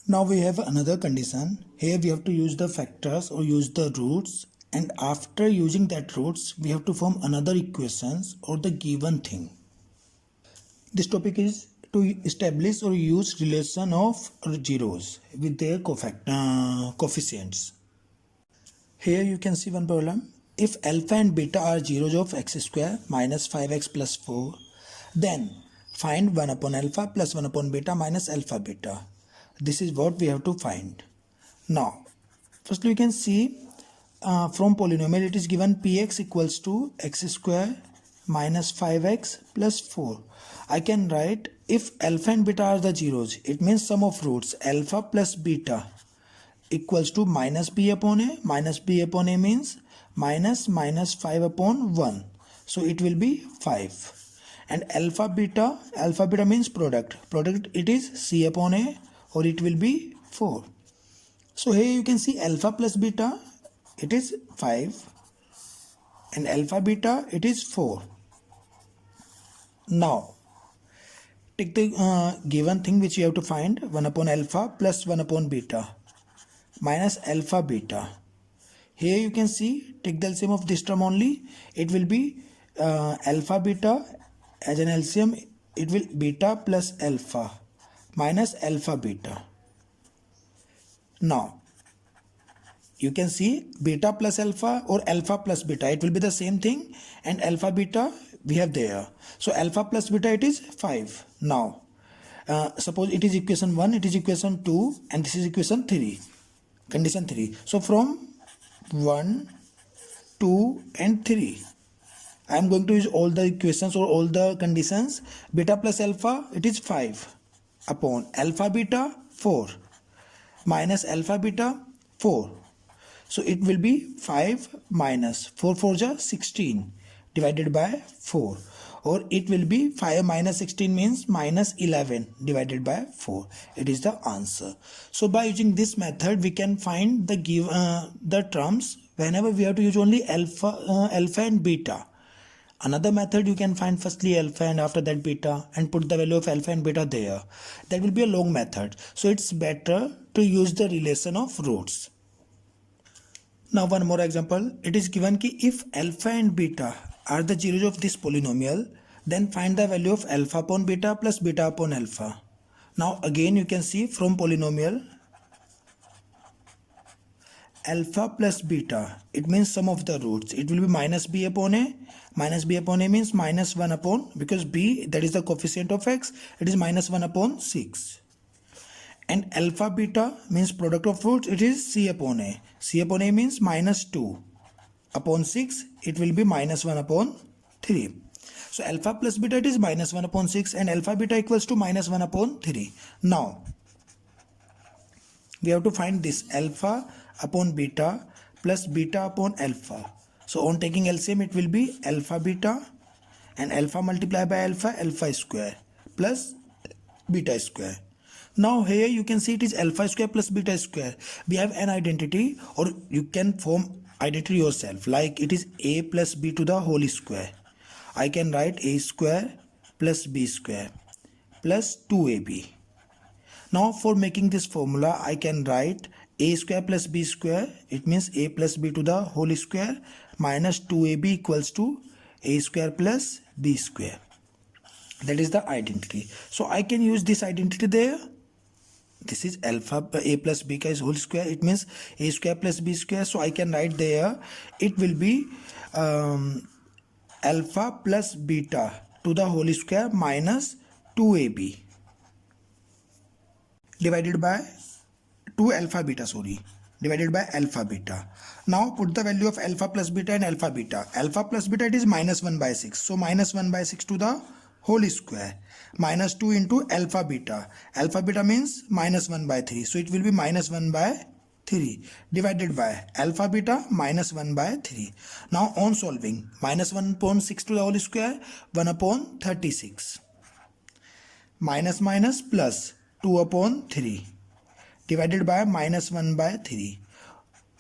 Now we have another condition. Here we have to use the factors or use the roots, and after using that roots we have to form another equations or the given thing. This topic is to establish or use relation of zeros with their coefficients. Here you can see one problem. If alpha and beta are zeros of x square minus 5x plus 4, then find 1 upon alpha plus 1 upon beta minus alpha beta. This is what we have to find. Now, firstly we can see from polynomial it is given px equals to x square minus 5x plus 4. I can write if alpha and beta are the zeros, it means sum of roots alpha plus beta equals to minus b upon a. Minus b upon a means minus 5 upon 1. So it will be 5. And alpha beta means product. Product it is c upon a, or it will be 4. So here you can see alpha plus beta it is 5 and alpha beta it is 4. Now take the given thing which you have to find, 1 upon alpha plus 1 upon beta minus alpha beta. Here you can see, take the LCM of this term only, it will be alpha beta as an LCM, it will beta plus alpha minus alpha beta. Now you can see beta plus alpha or alpha plus beta, it will be the same thing, and alpha beta we have there. So alpha plus beta it is 5. Now suppose it is equation 1, it is equation 2, and this is equation 3, condition 3. So from 1, 2 and 3 I am going to use all the equations or all the conditions. Beta plus alpha it is 5 upon alpha beta 4 minus alpha beta 4. So it will be 5 minus 4 4 16 divided by 4, or it will be 5 minus 16 means minus 11 divided by 4. It is the answer. So by using this method we can find the terms whenever we have to use only alpha and beta. Another method you can find firstly alpha and after that beta and put the value of alpha and beta there. That will be a long method. So it's better to use the relation of roots. Now one more example. It is given ki if alpha and beta are the zeros of this polynomial, then find the value of alpha upon beta plus beta upon alpha. Now again you can see from polynomial alpha plus beta, it means sum of the roots, it will be minus b upon a. Minus b upon a means minus 1 upon, because b that is the coefficient of x, it is minus 1 upon 6. And alpha beta means product of roots, it is c upon a. C upon a means minus 2 upon 6, it will be minus 1 upon 3. So alpha plus beta it is minus 1 upon 6 and alpha beta equals to minus 1 upon 3. Now we have to find this alpha upon beta plus beta upon alpha. So on taking LCM it will be alpha beta and alpha multiplied by alpha square plus beta square. Now here you can see it is alpha square plus beta square. We have an identity, or you can form identity yourself, like it is a plus b to the whole square. I can write a square plus b square plus 2ab. Now for making this formula I can write a square plus b square, it means a plus b to the whole square minus 2ab equals to a square plus b square. That is the identity. So I can use this identity there. This is alpha a plus b is whole square, it means a square plus b square. So I can write there it will be alpha plus beta to the whole square minus 2ab divided by 2 alpha beta, divided by alpha beta. Now put the value of alpha plus beta and alpha beta. Alpha plus beta it is minus 1 by 6. So minus 1 by 6 to the whole square minus 2 into alpha beta. Alpha beta means minus 1 by 3. So it will be minus 1 by 3 divided by alpha beta minus 1 by 3. Now on solving, minus 1 upon 6 to the whole square, 1 upon 36. Minus minus plus 2 upon 3 divided by minus 1 by 3.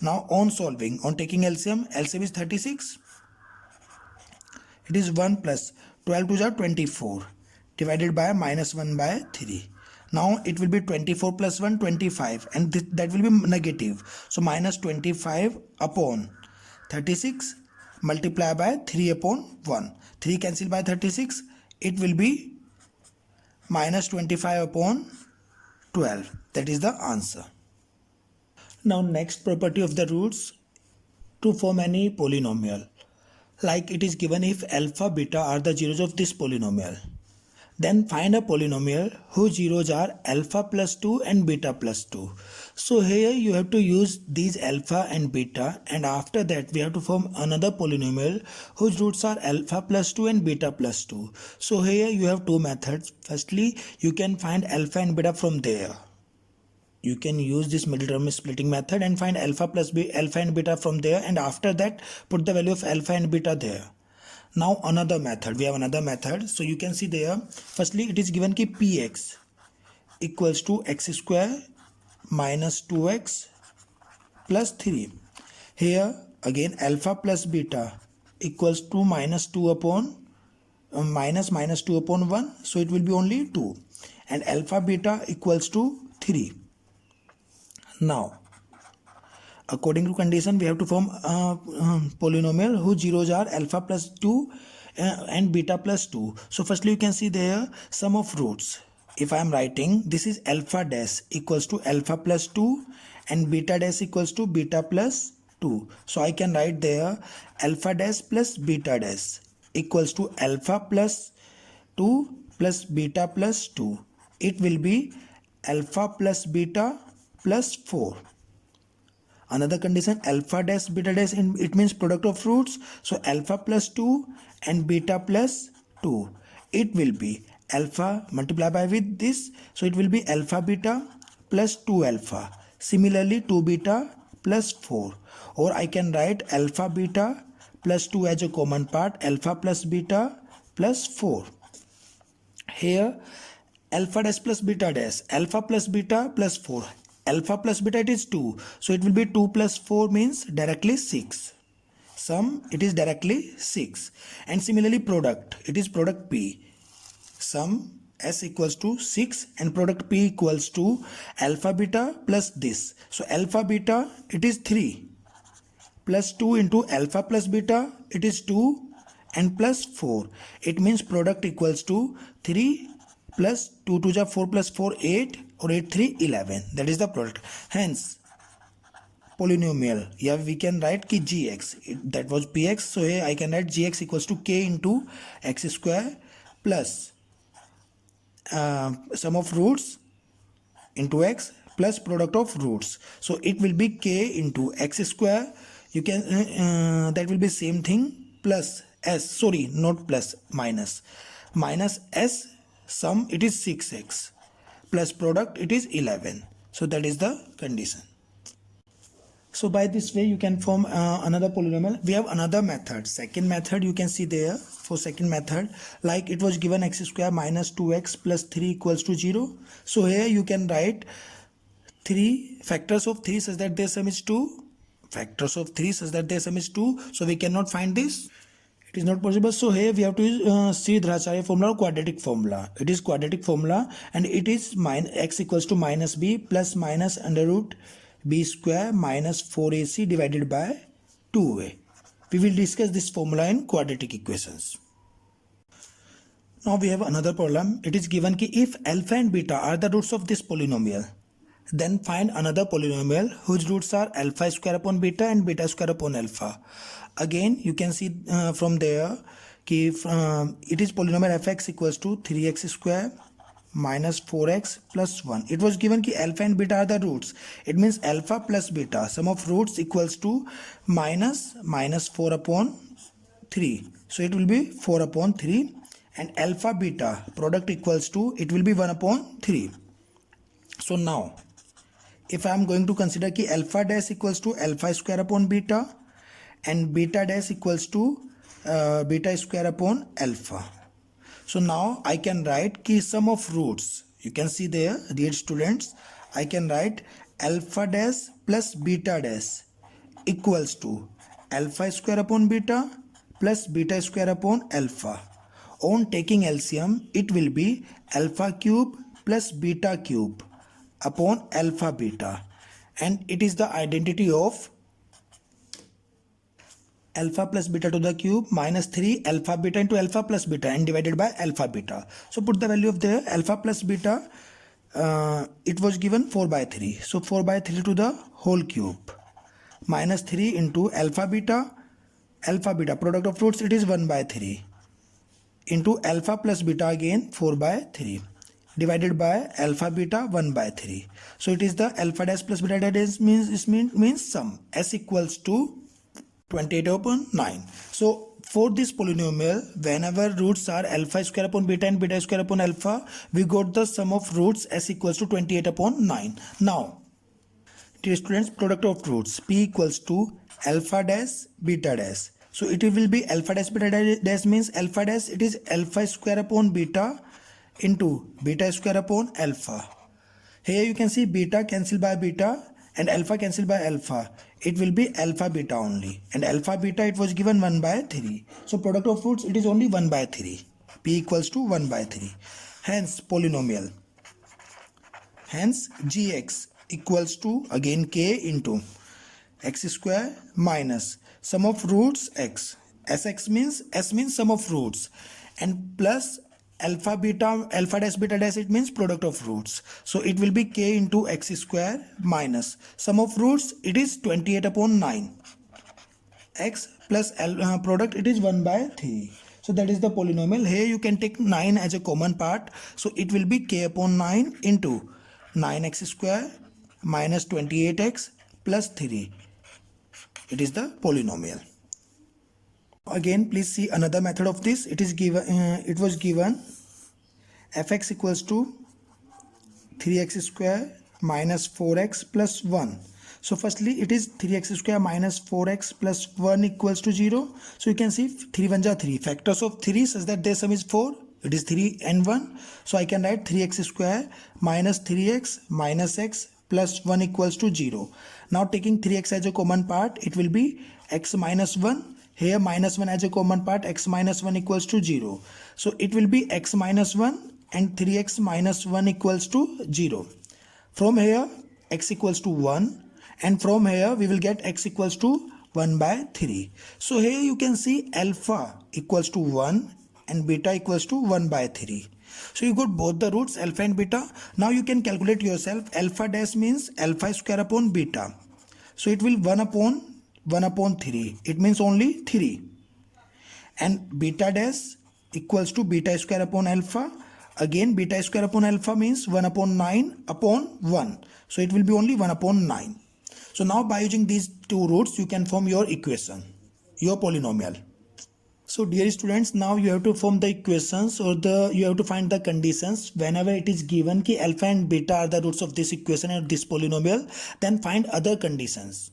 Now on solving, on taking LCM, LCM is 36. It is 1 plus 12 to the 24 divided by minus 1 by 3. Now it will be 24 plus 1, 25, and that will be negative. So minus 25 upon 36 multiply by 3 upon 1. 3 cancel by 36. It will be minus 25 upon 12. That is the answer. Now next property of the roots, to form any polynomial. Like it is given if alpha, beta are the zeros of this polynomial. Then find a polynomial whose zeros are alpha plus 2 and beta plus 2. So here you have to use these alpha and beta, and after that we have to form another polynomial whose roots are alpha plus 2 and beta plus 2. So here you have two methods. Firstly, you can find alpha and beta from there. You can use this middle term splitting method and find alpha and beta from there, and after that put the value of alpha and beta there. Now another method, we have another method. So you can see there, firstly it is given ki px equals to x square minus 2x plus 3. Here again alpha plus beta equals to minus 2 upon minus 2 upon 1. So it will be only 2, and alpha beta equals to 3. Now, according to condition, we have to form a polynomial whose zeros are alpha plus 2 and beta plus 2. So firstly, you can see there sum of roots. If I am writing, this is alpha dash equals to alpha plus 2 and beta dash equals to beta plus 2. So I can write there alpha dash plus beta dash equals to alpha plus 2 plus beta plus 2. It will be alpha plus beta plus 4. Another condition, alpha dash beta dash, it means product of roots. So alpha plus 2 and beta plus 2. It will be alpha multiply by with this. So it will be alpha beta plus 2 alpha. Similarly 2 beta plus 4. Or I can write alpha beta plus 2 as a common part. Alpha plus beta plus 4. Here alpha dash plus beta dash. Alpha plus beta plus 4. Alpha plus beta it is 2. So it will be 2 plus 4 means directly 6. Sum it is directly 6. And similarly product, it is product P. Sum S equals to 6 and product P equals to alpha beta plus this. So alpha beta it is 3 plus 2 into alpha plus beta it is 2 and plus 4. It means product equals to 3 plus 2 to the 4 plus 4 8 or 8 3 11. That is the product. Hence polynomial, yeah, we can write ki gx, that was px. So here I can write gx equals to k into x square plus sum of roots into x plus product of roots. So it will be k into x square. You can that will be same thing plus s, sorry not plus, minus s, sum it is 6x plus product it is 11. So that is the condition. So by this way you can form another polynomial. We have another method, second method. You can see there for second method, like it was given x square minus 2x plus 3 equals to 0. So here you can write 3 factors of 3 such that their sum is 2, factors of 3 such that their sum is 2. So we cannot find this. It is not possible. So here we have to use Sridharacharya formula or quadratic formula. It is quadratic formula and it is x equals to minus b plus minus under root b square minus 4ac divided by 2a. We will discuss this formula in quadratic equations. Now we have another problem. It is given ki if alpha and beta are the roots of this polynomial, then find another polynomial whose roots are alpha square upon beta and beta square upon alpha. Again you can see from there ki it is polynomial fx equals to 3x square minus 4x plus 1. It was given ki alpha and beta are the roots. It means alpha plus beta sum of roots equals to minus 4 upon 3. So it will be 4 upon 3, and alpha beta product equals to, it will be 1 upon 3. So now if I am going to consider ki alpha dash equals to alpha square upon beta and beta dash equals to beta square upon alpha. So now I can write ki sum of roots. You can see there, dear students, I can write alpha dash plus beta dash equals to alpha square upon beta plus beta square upon alpha. On taking LCM, it will be alpha cube plus beta cube upon alpha beta, and it is the identity of alpha plus beta to the cube minus 3 alpha beta into alpha plus beta and divided by alpha beta. So put the value of the alpha plus beta. It was given 4 by 3. So 4 by 3 to the whole cube minus 3 into alpha beta product of roots, it is 1 by 3 into alpha plus beta again 4 by 3 divided by alpha beta 1 by 3. So it is the alpha dash plus beta dash means sum. S equals to 28 upon 9. So for this polynomial, whenever roots are alpha square upon beta and beta square upon alpha, we got the sum of roots s equals to 28 upon 9. Now, dear students, product of roots p equals to alpha dash beta dash. So it will be alpha dash beta dash means alpha dash, it is alpha square upon beta into beta square upon alpha. Here you can see beta cancel by beta and alpha cancel by alpha. It will be alpha beta only, and alpha beta it was given 1 by 3. So product of roots it is only 1 by 3. P equals to 1 by 3. Hence polynomial. Hence gx equals to again k into x square minus sum of roots x. Sx means s means sum of roots, and plus alpha dash beta dash, it means product of roots. So it will be k into x square minus sum of roots, it is 28 upon 9. X plus product, it is 1 by 3. So that is the polynomial. Here you can take 9 as a common part. So it will be k upon 9 into 9x square minus 28x plus 3. It is the polynomial. Again, please see another method of this. It is given. It was given fx equals to 3x square minus 4x plus 1. So firstly, it is 3x square minus 4x plus 1 equals to 0. So you can see 3 1 are 3. Factors of 3 such that their sum is 4. It is 3 and 1. So I can write 3x square minus 3x minus x plus 1 equals to 0. Now taking 3x as a common part, it will be x minus 1. Here minus 1 as a common part, x minus 1 equals to 0. So it will be x minus 1 and 3x minus 1 equals to 0. From here x equals to 1, and from here we will get x equals to 1 by 3. So here you can see alpha equals to 1 and beta equals to 1 by 3. So you got both the roots alpha and beta. Now you can calculate yourself. Alpha dash means alpha square upon beta. So it will 1 upon 3. It means only 3. And beta dash equals to beta square upon alpha. Again beta square upon alpha means 1 upon 9 upon 1. So it will be only 1 upon 9. So now by using these two roots you can form your equation, your polynomial. So dear students, now you have to form the equations, or you have to find the conditions whenever it is given ki alpha and beta are the roots of this equation or this polynomial. Then find other conditions.